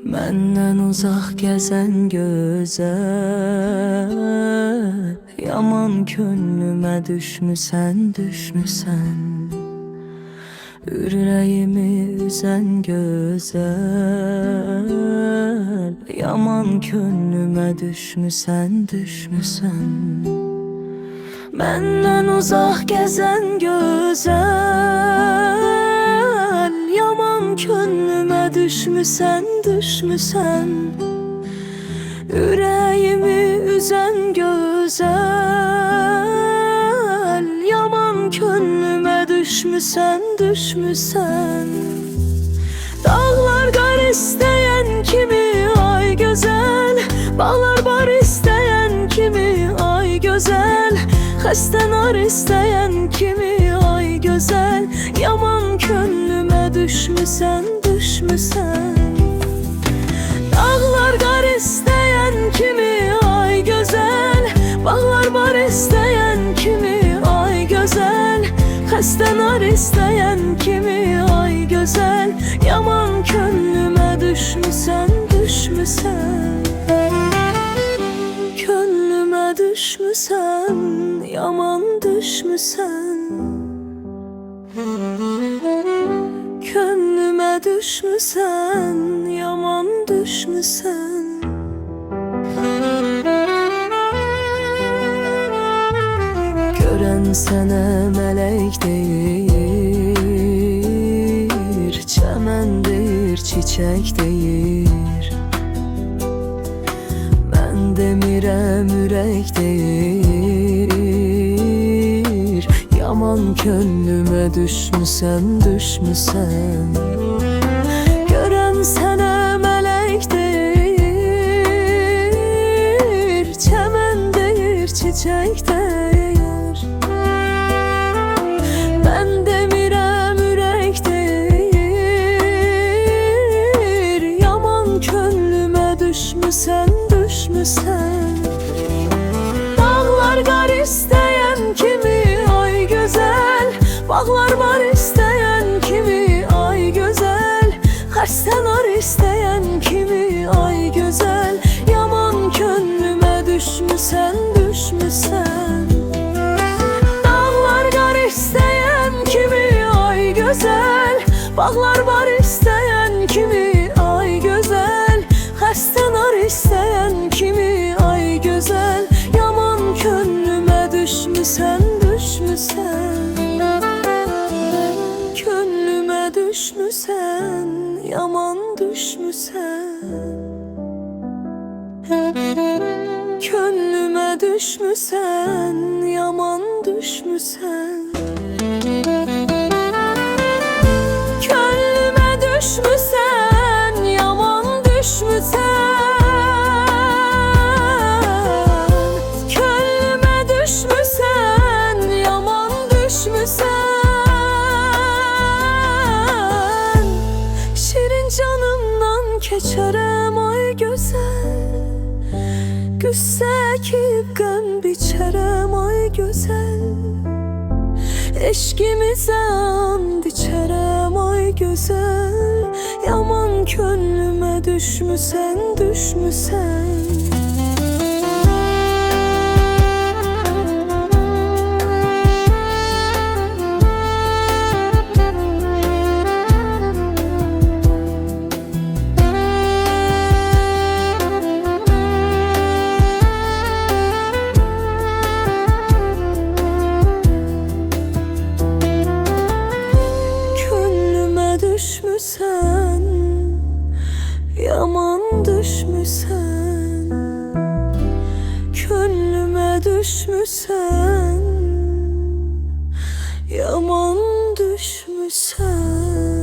Məndən uzaq gəzən gözəl, yaman könlümə düşmüsən, düşmüsən. Ürəyimi üzən gözəl, yaman könlümə düşmüsən, düşmüsən. Məndən uzaq gəzən gözəl, yaman könlümə düşmüsən, düşmüsən. Ürəyimi üzən gözəl, yaman könlümə düşmüsən, düşmüsən. Dağlar qar istəyən kimi ay gözəl, bağlar bar istəyən kimi ay gözəl, xəstə nar istəyən kimi ay gözəl, yaman könlümə düşmüsən, düşmüsən. Dağlar qar istəyən kimi ay gözəl, bağlar bar istəyən kimi ay gözəl, xəstə nar istəyən kimi ay gözəl, yaman könlümə düşmüsən, düşmüsən. Könlümə düşmüsən, yaman düşmüsən. Könlümə düşmüsən, yaman düşmüsən. Görən sənə mələk deyir, çəmən deyir, çiçək deyir. Mən demirəm ürək deyir, yaman könlümə düşmüsən, düşmüsən. Görən sənə mələk deyir, çəmən deyir, çiçək deyir. Mən demirəm ürək deyir, yaman könlümə düşmüsən, düşmüsən. Dağlar qar istəyən kimi ay gözəl, bağlar var istəyən kimi ay gözəl, xəstə nar istəyən kimi ay gözəl, yaman könlümə düşmüsən, düşmüsən. Dağlar qar istəyən kimi ay gözəl, bağlar var istəyən kimi ay gözəl, xəstə nar istəyən kimi ay gözəl, yaman könlümə düşmüsən, düşmüsən. Könlümə düşmüsən, yaman düşmüsən. Könlümə düşmüsən, yaman düşmüsən. Könlümə düşmüsən, yaman düşmüsən. Könlümə düşmüsən, yaman düşmüsən. Şirin canımdan keçərəm ay gözəl, qüssə ki qəm biçərəm ay gözəl. Eşqimizə and içərəm ay gözəl, yaman könlümə düşmüsən, düşmüsən. Düşmüsən, yaman düşmüsən. Könlümə düşmüsən, yaman düşmüsən.